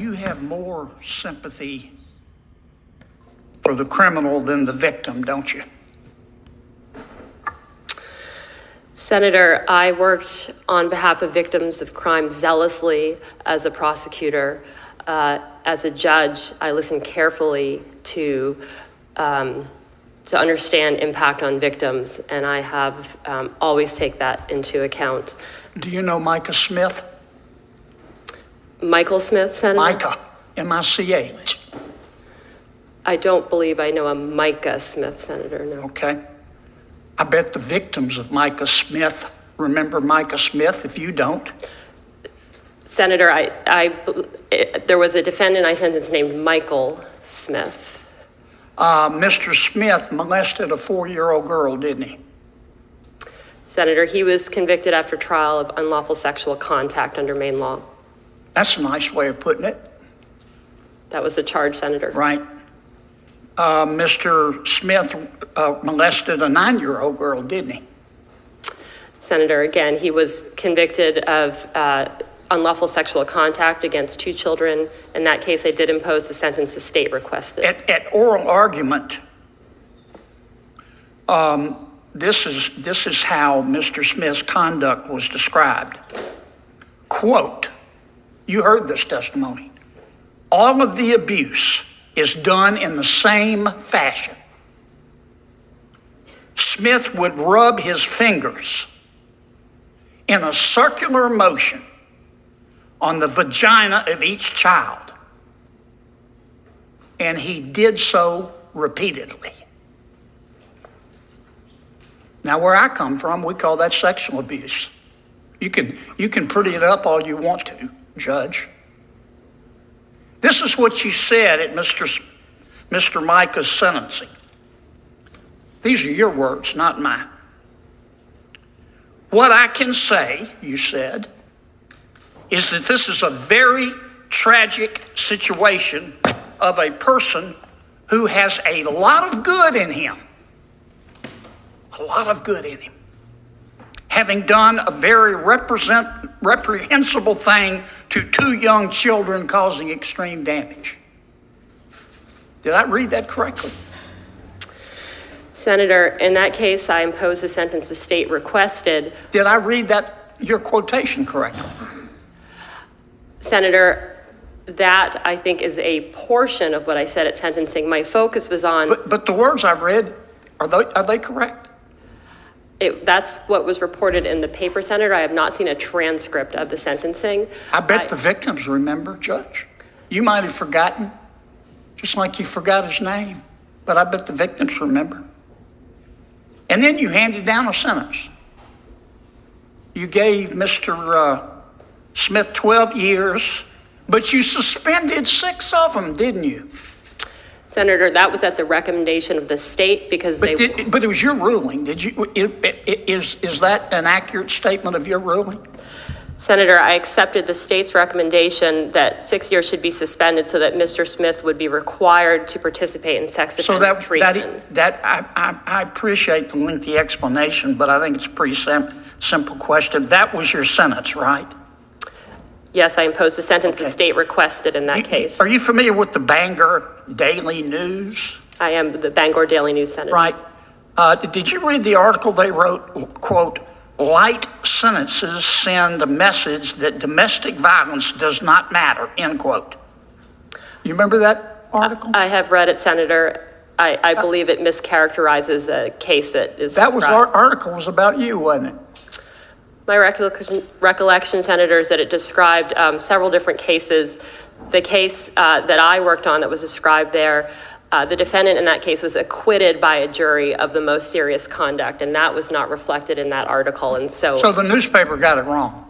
you have more sympathy for the criminal than the victim, don't you? Senator, I worked on behalf of victims of crime zealously as a prosecutor. As a judge, I listened carefully to understand impact on victims, and I have always take that into account. Do you know Micah Smith? Michael Smith, Senator? Micah, M-I-C-H. I don't believe I know a Micah Smith, Senator, no. Okay. I bet the victims of Micah Smith remember Micah Smith. If you don't. Senator, there was a defendant I sentenced named Michael Smith. Mr. Smith molested a 4-year-old girl, didn't he? Senator, he was convicted after trial of unlawful sexual contact under Maine law. That's a nice way of putting it. That was the charge, Senator. Right. Mr. Smith molested a 9-year-old girl, didn't he? Senator, again, he was convicted of unlawful sexual contact against 2 children. In that case, I did impose the sentence the state requested. At oral argument, this is how Mr. Smith's conduct was described. Quote, you heard this testimony. All of the abuse is done in the same fashion. Smith would rub his fingers in a circular motion on the vagina of each child, and he did so repeatedly. Now, where I come from, we call that sexual abuse. You can pretty it up all you want to, Judge. This is what you said at Mr. Micah's sentencing. These are your words, not mine. What I can say, you said, is that this is a very tragic situation of a person who has a lot of good in him. A lot of good in him. Having done a very reprehensible thing to 2 young children, causing extreme damage. Did I read that correctly? Senator, in that case, I imposed the sentence the state requested. Did I read your quotation correctly? Senator, that I think is a portion of what I said at sentencing. My focus was on... But the words I read, are they correct? That's what was reported in the paper, Senator. I have not seen a transcript of the sentencing. I bet the victims remember, Judge. You might have forgotten, just like you forgot his name, but I bet the victims remember. And then you handed down a sentence. You gave Mr. Smith 12 years, but you suspended 6 of them, didn't you? Senator, that was at the recommendation of the state because but it was your ruling. Is that an accurate statement of your ruling? Senator, I accepted the state's recommendation that 6 years should be suspended so that Mr. Smith would be required to participate in sex offender treatment. I appreciate the lengthy explanation, but I think it's a pretty simple question. That was your sentence, right? Yes, I imposed the sentence the state requested in that case. Are you familiar with the Bangor Daily News? I am the Bangor Daily News, Senator. Right. Did you read the article they wrote, quote, light sentences send a message that domestic violence does not matter, end quote. You remember that article? I have read it, Senator. I believe it mischaracterizes a case that is described. Article was about you, wasn't it? My recollection, Senator, is that it described several different cases. The case that I worked on that was described there, the defendant in that case was acquitted by a jury of the most serious conduct, and that was not reflected in that article. And so the newspaper got it wrong.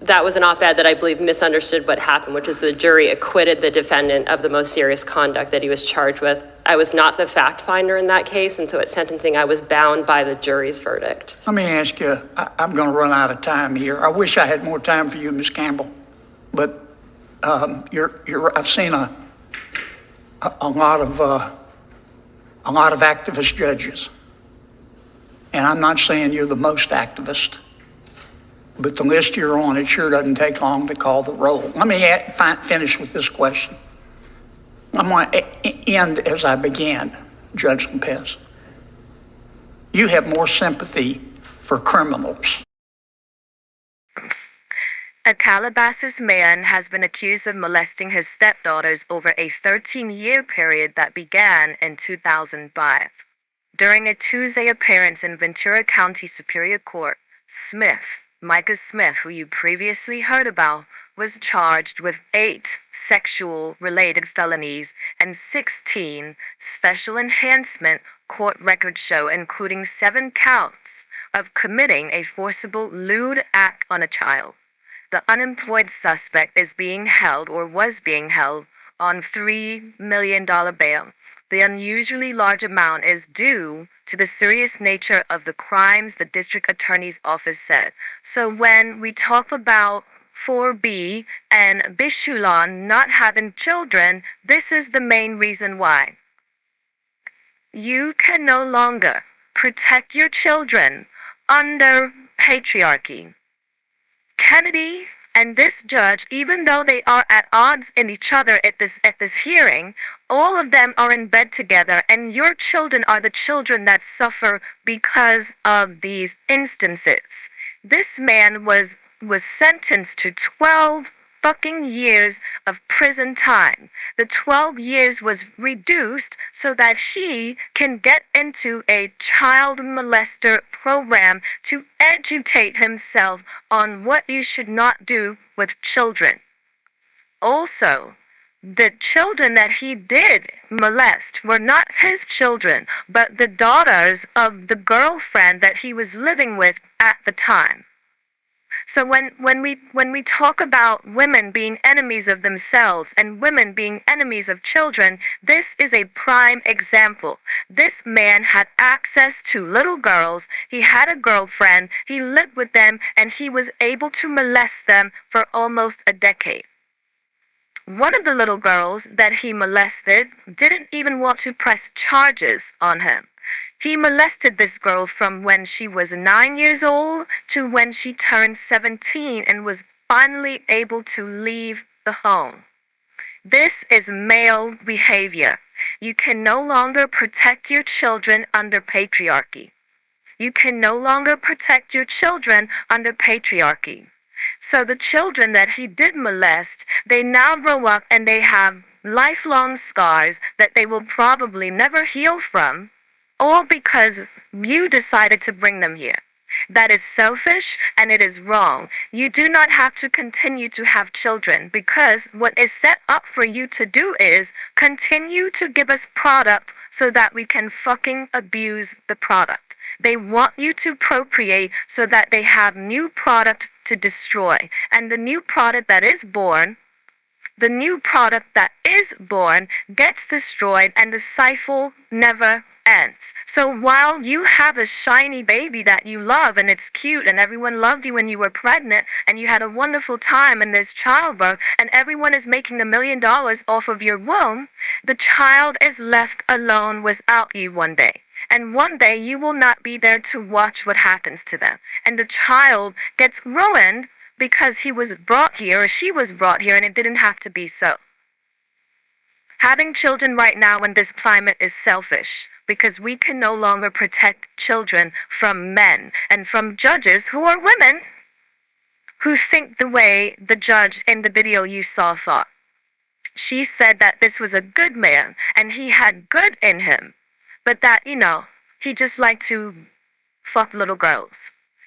That was an op-ed that I believe misunderstood what happened, which is the jury acquitted the defendant of the most serious conduct that he was charged with. I was not the fact finder in that case, and so at sentencing, I was bound by the jury's verdict. Let me ask you, I'm going to run out of time here. I wish I had more time for you, Ms. Campbell, but I've seen a lot of activist judges, and I'm not saying you're the most activist, but the list you're on, it sure doesn't take long to call the roll. Let me finish with this question. I'm going to end as I began, Judge Lopez. You have more sympathy for criminals. A Calabasas man has been accused of molesting his stepdaughters over a 13-year period that began in 2005. During a Tuesday appearance in Ventura County Superior Court, Micah Smith, who you previously heard about, was charged with 8 sexual-related felonies and 16 special enhancement court records show, including 7 counts of committing a forcible lewd act on a child. The unemployed suspect is being held, or was being held, on $3 million bail. The unusually large amount is due to the serious nature of the crimes, the district attorney's office said. So when we talk about 4B and Bichulsan not having children, this is the main reason why. You can no longer protect your children under patriarchy. Kennedy and this judge, even though they are at odds in each other at this hearing, all of them are in bed together, and your children are the children that suffer because of these instances. This man was sentenced to 12 fucking years of prison time. The 12 years was reduced so that she can get into a child molester program to educate himself on what you should not do with children. Also, the children that he did molest were not his children, but the daughters of the girlfriend that he was living with at the time. So when we talk about women being enemies of themselves and women being enemies of children, this is a prime example. This man had access to little girls, he had a girlfriend, he lived with them, and he was able to molest them for almost a decade. One of the little girls that he molested didn't even want to press charges on him. He molested this girl from when she was 9 years old to when she turned 17 and was finally able to leave the home. This is male behavior. You can no longer protect your children under patriarchy. You can no longer protect your children under patriarchy. So the children that he did molest, they now grow up and they have lifelong scars that they will probably never heal from, all because you decided to bring them here. That is selfish and it is wrong. You do not have to continue to have children, because what is set up for you to do is continue to give us product so that we can fucking abuse the product. They want you to procreate so that they have new product to destroy. And the new product that is born gets destroyed, and the cycle never ends. So while you have a shiny baby that you love and it's cute and everyone loved you when you were pregnant and you had a wonderful time and there's childbirth and everyone is making $1 million off of your womb, the child is left alone without you one day. And one day you will not be there to watch what happens to them. And the child gets ruined because he was brought here or she was brought here and it didn't have to be so. Having children right now in this climate is selfish, because we can no longer protect children from men and from judges who are women who think the way the judge in the video you saw thought. She said that this was a good man and he had good in him, but that, he just liked to fuck little girls.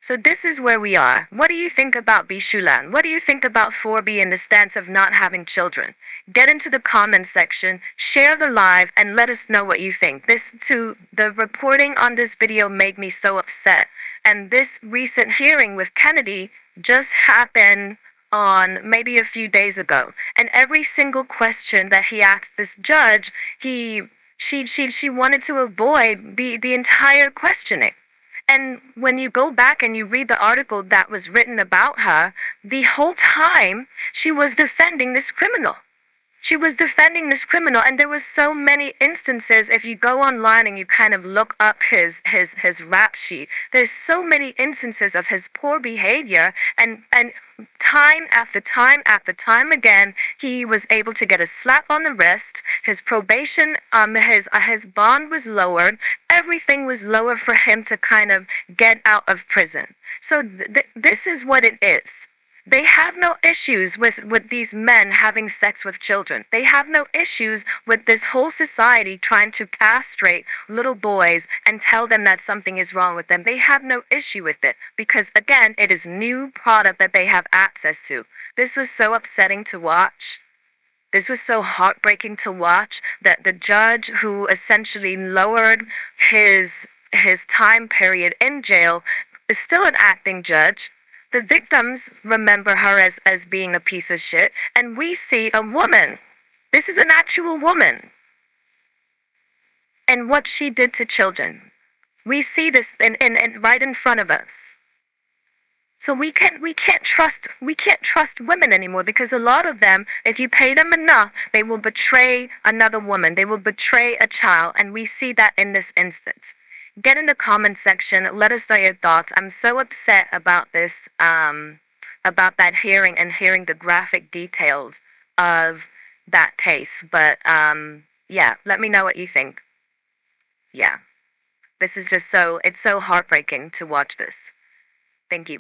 So this is where we are. What do you think about Bichulsan? What do you think about 4B in the stance of not having children? Get into the comments section, share the live, and let us know what you think. The reporting on this video made me so upset. And this recent hearing with Kennedy just happened on maybe a few days ago. And every single question that he asked this judge, she wanted to avoid the entire questioning. And when you go back and you read the article that was written about her, the whole time she was defending this criminal. She was defending this criminal, and there was so many instances. If you go online and you kind of look up his rap sheet, there's so many instances of his poor behavior, and time after time after time again, he was able to get a slap on the wrist. His probation, his bond was lowered. Everything was lower for him to kind of get out of prison. So this is what it is. They have no issues with these men having sex with children. They have no issues with this whole society trying to castrate little boys and tell them that something is wrong with them. They have no issue with it because, again, it is new product that they have access to. This was so upsetting to watch. This was so heartbreaking to watch that the judge who essentially lowered his time period in jail is still an acting judge. The victims remember her as being a piece of shit, and we see a woman. This is an actual woman. And what she did to children. We see this in right in front of us. So we can't trust women anymore because a lot of them, if you pay them enough, they will betray another woman. They will betray a child, and we see that in this instance. Get in the comment section. Let us know your thoughts. I'm so upset about this, about that hearing and hearing the graphic details of that case. But yeah, let me know what you think. Yeah, this is just it's so heartbreaking to watch this. Thank you.